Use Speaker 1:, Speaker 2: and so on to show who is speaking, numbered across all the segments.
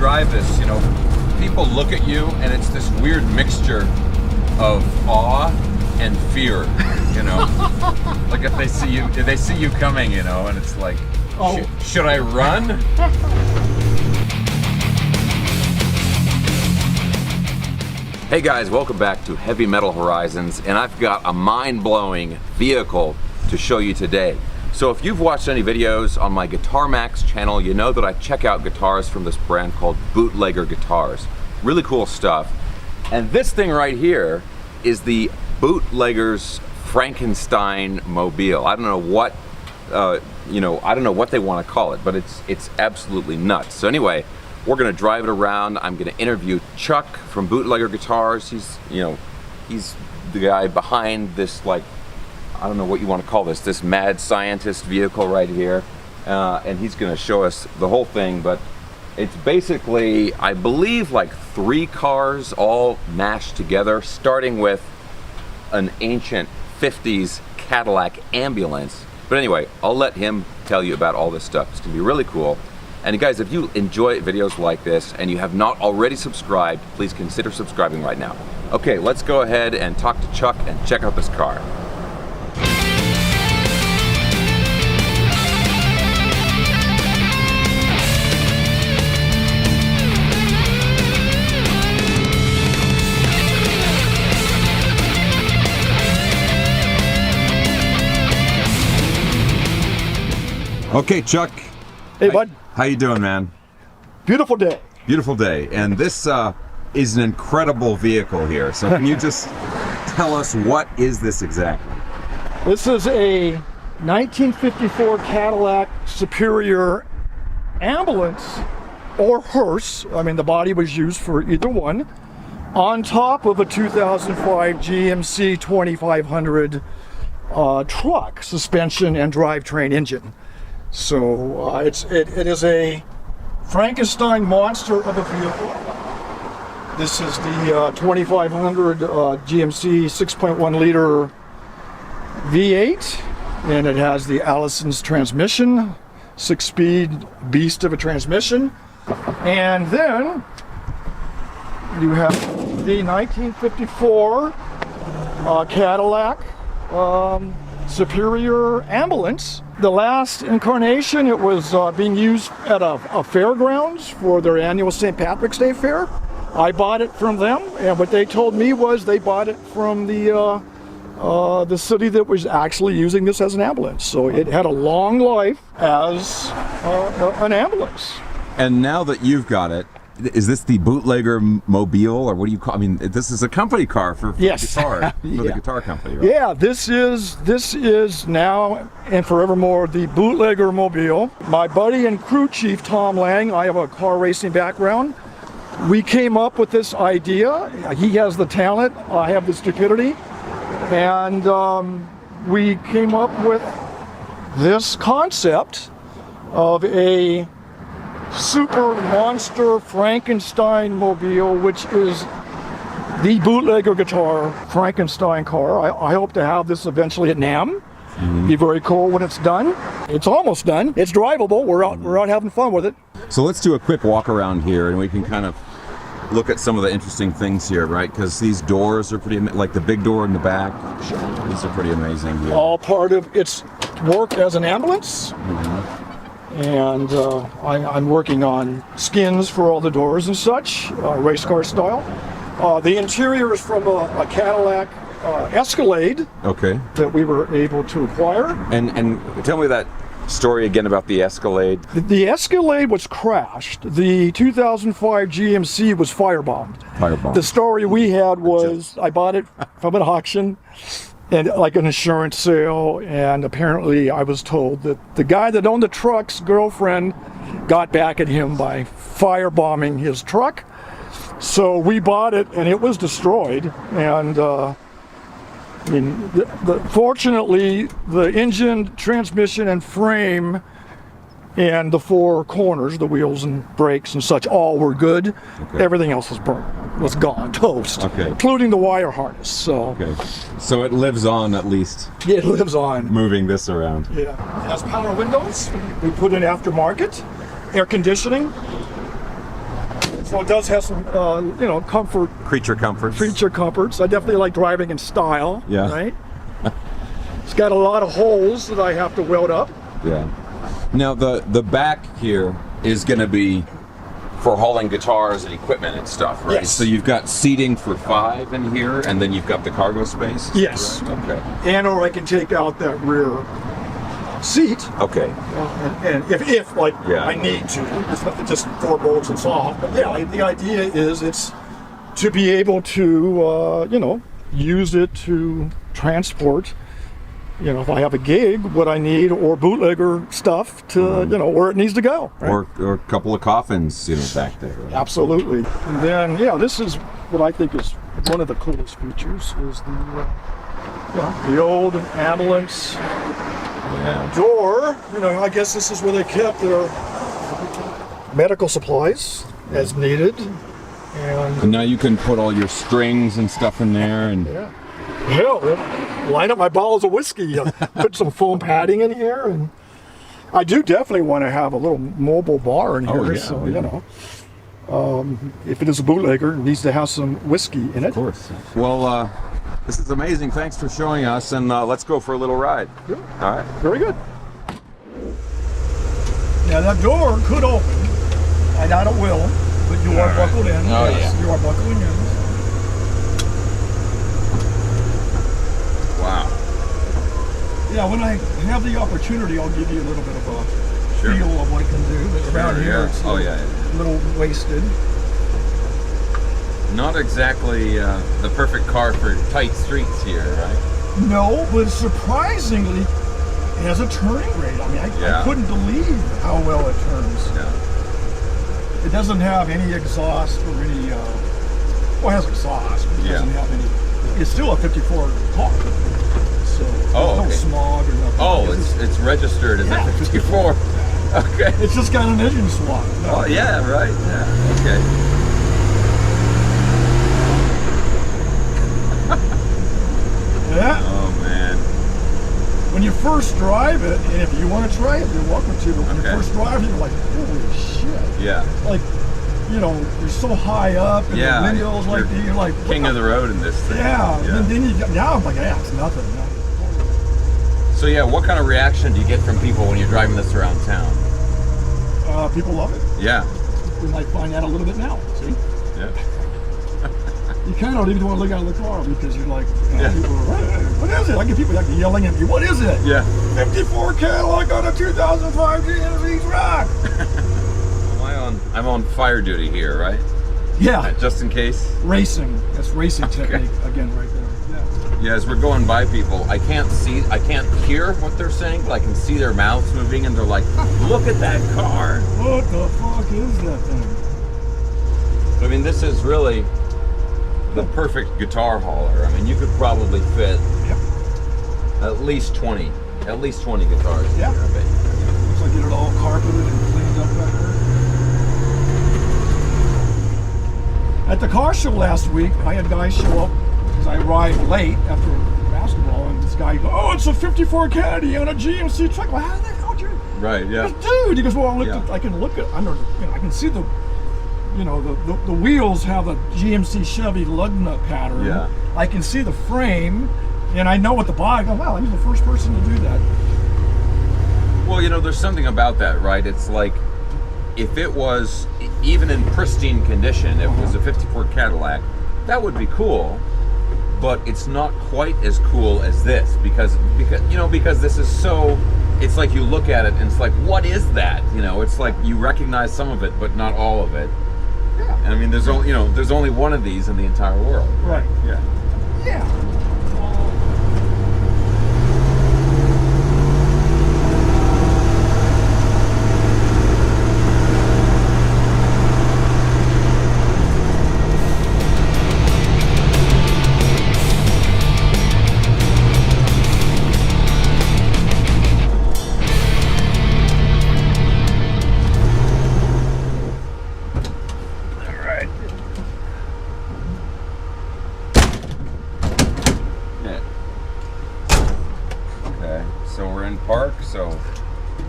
Speaker 1: drive this, you know, people look at you and it's this weird mixture of awe and fear, you know. Like if they see you coming, you know, and it's like, should I run? Hey guys, welcome back to Heavy Metal Horizons, and I've got a mind-blowing vehicle to show you today. So if you've watched any videos on my Guitar Maxxx channel, you know that I check out guitars from this brand called Bootlegger Guitars. Really cool stuff. And this thing right here is the Bootlegger's Frankenstein Mobile. I don't know what, I don't know what they want to call it, but it's absolutely nuts. So anyway, we're gonna drive it around. I'm gonna interview Chuck from Bootlegger Guitars. He's the guy behind this, like, I don't know what you want to call this mad scientist vehicle right here. And he's gonna show us the whole thing, but it's basically, I believe, like 3 cars all mashed together, starting with an ancient 50s Cadillac ambulance. But anyway, I'll let him tell you about all this stuff. It's gonna be really cool. And guys, if you enjoy videos like this and you have not already subscribed, please consider subscribing right now. Okay, let's go ahead and talk to Chuck and check out this car. Okay, Chuck.
Speaker 2: Hey, bud.
Speaker 1: How you doing, man?
Speaker 2: Beautiful day.
Speaker 1: Beautiful day. And this is an incredible vehicle here. So can you just tell us, what is this exactly?
Speaker 2: This is a 1954 Cadillac Superior ambulance or hearse. I mean, the body was used for either one, on top of a 2005 GMC 2500 truck, suspension and drivetrain engine. So it is a Frankenstein monster of a vehicle. This is the 2500 GMC 6.1 liter V8, and it has the Allison's transmission, 6-speed beast of a transmission. And then you have the 1954 Cadillac Superior ambulance. The last incarnation, it was being used at a fairgrounds for their annual St. Patrick's Day fair. I bought it from them, and what they told me was they bought it from the city that was actually using this as an ambulance. So it had a long life as an ambulance.
Speaker 1: And now that you've got it, is this the Bootlegger Mobile, or what do you call? I mean, this is a company car for
Speaker 2: yes.
Speaker 1: guitar, for
Speaker 2: yeah.
Speaker 1: the guitar company, right?
Speaker 2: Yeah, this is now and forevermore the Bootlegger Mobile. My buddy and crew chief Tom Lang, I have a car racing background. We came up with this idea. He has the talent, I have the stupidity, and we came up with this concept of a super monster Frankenstein mobile, which is the Bootlegger Guitar Frankenstein car. I hope to have this eventually at NAMM. Be very cool when it's done. It's almost done. It's drivable. We're out having fun with it.
Speaker 1: So let's do a quick walk around here, and we can kind of look at some of the interesting things here, right? Because these doors are pretty, like the big door in the back. These are pretty amazing here.
Speaker 2: All part of its work as an ambulance. And I'm working on skins for all the doors and such, race car style. The interior is from a Cadillac Escalade. Okay. That we were able to acquire.
Speaker 1: And tell me that story again about the Escalade.
Speaker 2: The Escalade was crashed. The 2005 GMC was firebombed. The story we had was I bought it from an auction, and like an insurance sale, and apparently I was told that the guy that owned the truck's girlfriend got back at him by firebombing his truck. So we bought it, and it was destroyed. And I mean, fortunately, the engine, transmission, and frame, and the 4 corners, the wheels and brakes and such, all were good. Okay. Everything else was burnt, was gone, toast, including the wire harness. So,
Speaker 1: so it lives on, at least.
Speaker 2: Yeah, it lives on.
Speaker 1: Moving this around.
Speaker 2: Yeah, it has power windows. We put in aftermarket air conditioning. So it does have some, you know,
Speaker 1: Creature comforts.
Speaker 2: feature comforts. I definitely like driving in style.
Speaker 1: Yeah.
Speaker 2: Right. It's got a lot of holes that I have to weld up.
Speaker 1: Yeah. Now the back here is going to be for hauling guitars and equipment and stuff, right?
Speaker 2: Yes.
Speaker 1: So you've got seating for 5 in here, and then you've got the cargo space.
Speaker 2: Yes.
Speaker 1: Okay.
Speaker 2: And or I can take out that rear seat.
Speaker 1: Okay.
Speaker 2: And if like
Speaker 1: Yeah.
Speaker 2: I need to, it's not just 4 bolts and soft. But yeah, the idea is it's to be able to, you know, use it to transport. You know, if I have a gig, what I need, or bootlegger stuff to, you know, where it needs to go. Right?
Speaker 1: Or a couple of coffins, you know, back there. Right?
Speaker 2: Absolutely. And then, yeah, this is what I think is one of the coolest features is the old ambulance door. You know, I guess this is where they kept their medical supplies as needed.
Speaker 1: And now you can put all your strings and stuff in there, and
Speaker 2: Hell, line up my bottles of whiskey, put some foam padding in here, and I do definitely want to have a little mobile bar in here. So you know, if it is a bootlegger, it needs to have some whiskey in it.
Speaker 1: Of course. Well, this is amazing. Thanks for showing us, and let's go for a little ride.
Speaker 2: Good.
Speaker 1: All right.
Speaker 2: Very good. Now that door could open. I doubt it will, but you are buckled in.
Speaker 1: Oh,
Speaker 2: yes,
Speaker 1: yeah.
Speaker 2: You are buckling in.
Speaker 1: Wow.
Speaker 2: Yeah, when I have the opportunity, I'll give you a little bit of a feel of what it can do. But around here, it's a little wasted.
Speaker 1: Not exactly the perfect car for tight streets here, right?
Speaker 2: No, but surprisingly, it has a turning rate. I mean, I couldn't believe how well it turns.
Speaker 1: Yeah.
Speaker 2: It doesn't have any exhaust or any, well, it has exhaust, but it doesn't have any. It's still a 54 car. So no smog or nothing.
Speaker 1: Oh, it's registered as a 54. Okay.
Speaker 2: It's just got an engine swap. No.
Speaker 1: Oh, yeah, right. Yeah. Okay.
Speaker 2: Yeah.
Speaker 1: Oh, man.
Speaker 2: When you first drive it, and if you want to try it, you're welcome to. But when you first drive it, you're like, holy shit.
Speaker 1: Yeah.
Speaker 2: Like, you know, you're so high up, and the windows like you're like
Speaker 1: king of the road in this thing.
Speaker 2: Yeah. And then you now I'm like, yeah, it's nothing.
Speaker 1: So yeah, what kind of reaction do you get from people when you're driving this around town?
Speaker 2: People love it.
Speaker 1: Yeah.
Speaker 2: We might find out a little bit now. See?
Speaker 1: Yeah.
Speaker 2: You kind of don't even want to look out of the car because you're like, you know, people are, what is it? I get people like yelling at me, what is it?
Speaker 1: Yeah.
Speaker 2: 54 Cadillac on a 2005 GMC truck.
Speaker 1: I'm on fire duty here, right?
Speaker 2: Yeah.
Speaker 1: Just in case.
Speaker 2: Racing. That's racing technique again, right there. Yeah.
Speaker 1: Yeah. As we're going by people, I can't hear what they're saying, but I can see their mouths moving, and they're like, "Look at that car!
Speaker 2: What the fuck is that thing?"
Speaker 1: I mean, this is really the perfect guitar hauler. I mean, you could probably fit at least 20 guitars in here, I bet.
Speaker 2: Looks like get it all carpeted and cleaned up back there. At the car show last week, I had guys show up because I arrived late after basketball, and this guy goes, "Oh, it's a 54 Caddy on a GMC truck." Well, how the hell did you?
Speaker 1: Right. Yeah.
Speaker 2: Goes, dude, he goes, "Well, I can look at under. You know, I can see the, you know, the wheels have a GMC Chevy lug nut pattern.
Speaker 1: Yeah.
Speaker 2: I can see the frame, and I know what the body." I go, "Wow, he's the first person to do that."
Speaker 1: Well, you know, there's something about that, right? It's like, if it was even in pristine condition, if it was a 54 Cadillac, that would be cool, but it's not quite as cool as this because this is so, it's like you look at it and it's like, what is that? You know, it's like you recognize some of it, but not all of it.
Speaker 2: Yeah.
Speaker 1: And I mean, there's only one of these in the entire world.
Speaker 2: Right.
Speaker 1: Yeah.
Speaker 2: Yeah.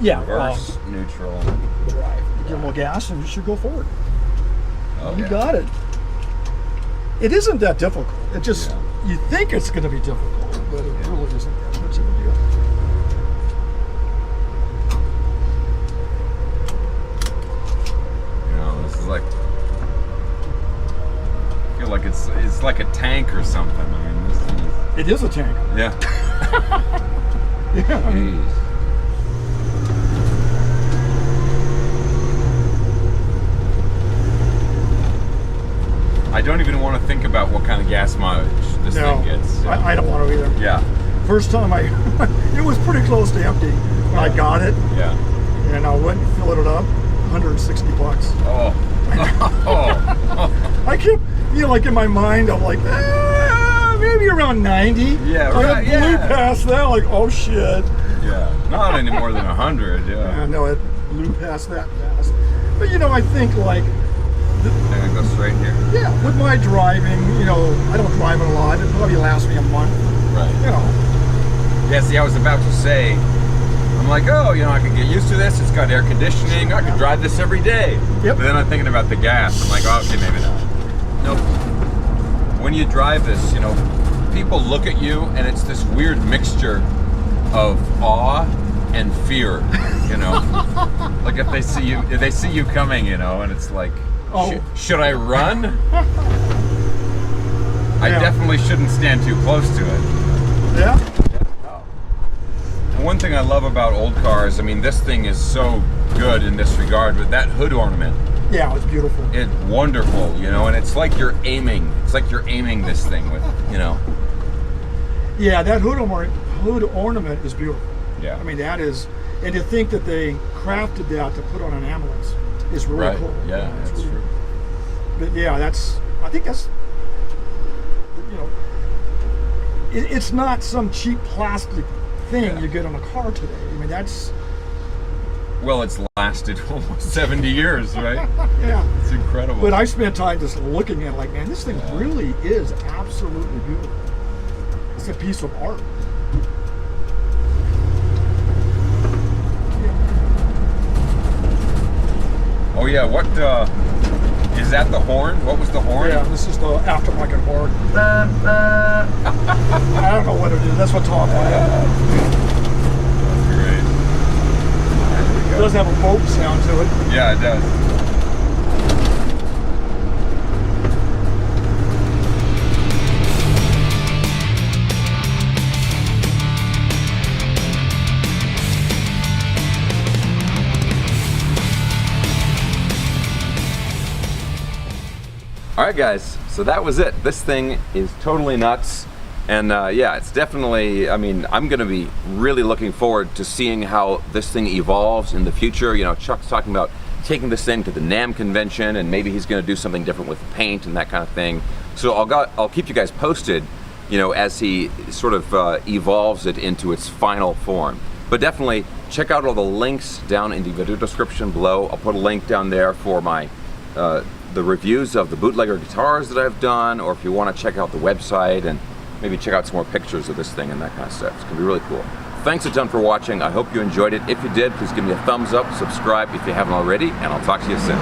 Speaker 1: Yeah, reverse, neutral,
Speaker 2: drive. Give them a little gas and you should go forward.
Speaker 1: Oh,
Speaker 2: you got it. It isn't that difficult. It just, you think it's going to be difficult, but it really isn't that much of a deal.
Speaker 1: You know, this is like, I feel like it's like a tank or something. I mean, this thing is...
Speaker 2: It is a tank.
Speaker 1: Yeah.
Speaker 2: Yeah.
Speaker 1: Jeez. I don't even want to think about what kind of gas mileage this thing gets. So.
Speaker 2: I don't want to either.
Speaker 1: Yeah.
Speaker 2: First time it was pretty close to empty when I got it.
Speaker 1: Yeah.
Speaker 2: And I went and filled it up, $160.
Speaker 1: Oh. Oh.
Speaker 2: I kept, like in my mind, I'm like, maybe around 90.
Speaker 1: Yeah,
Speaker 2: I
Speaker 1: right.
Speaker 2: blew past that, like, oh shit.
Speaker 1: Yeah. Not any more than 100. Yeah.
Speaker 2: No, it blew past that fast. But I think like.
Speaker 1: I'm gonna go straight here.
Speaker 2: Yeah, with my driving, I don't drive it a lot. It probably lasts me a month.
Speaker 1: Right. Yeah, see, I was about to say, I'm like, oh, I could get used to this. It's got air conditioning. I could drive this every day.
Speaker 2: Yep.
Speaker 1: But then I'm thinking about the gas. I'm like, oh, okay, maybe not. Nope. When you drive this, people look at you, and it's this weird mixture of awe and fear. Like if they see you coming, and it's like. Oh. Should I run? I definitely shouldn't stand too close to it.
Speaker 2: Yeah.
Speaker 1: And one thing I love about old cars, I mean, this thing is so good in this regard, but that hood ornament.
Speaker 2: Yeah, it's beautiful.
Speaker 1: It's wonderful, and it's like you're aiming. It's like you're aiming this thing with,
Speaker 2: Yeah, that hood ornament is beautiful.
Speaker 1: Yeah.
Speaker 2: I mean, that is, and to think that they crafted that to put on an ambulance. Is really cool.
Speaker 1: Yeah, that's really true.
Speaker 2: But yeah, I think that's, it's not some cheap plastic thing you get on a car today. I mean, that's.
Speaker 1: Well, it's lasted almost 70 years, right?
Speaker 2: Yeah.
Speaker 1: It's incredible.
Speaker 2: But I spent time just looking at it like, man, this thing really is absolutely beautiful. It's a piece of art.
Speaker 1: Oh yeah, what is that the horn? What was the horn?
Speaker 2: Yeah, this is the aftermarket horn. I don't know what it is. That's what Tom wanted.
Speaker 1: Great.
Speaker 2: It does have a boat sound to it.
Speaker 1: Yeah, it does. Alright guys, so that was it. This thing is totally nuts, and yeah, it's definitely, I mean, I'm going to be really looking forward to seeing how this thing evolves in the future. Chuck's talking about taking this thing to the NAMM convention, and maybe he's going to do something different with paint and that kind of thing. So I'll keep you guys posted, as he sort of evolves it into its final form. But definitely check out all the links down in the video description below. I'll put a link down there for my the reviews of the bootlegger guitars that I've done, or if you want to check out the website and maybe check out some more pictures of this thing and that kind of stuff. It's going to be really cool. Thanks a ton for watching. I hope you enjoyed it. If you did, please give me a thumbs up, subscribe if you haven't already, and I'll talk to you soon.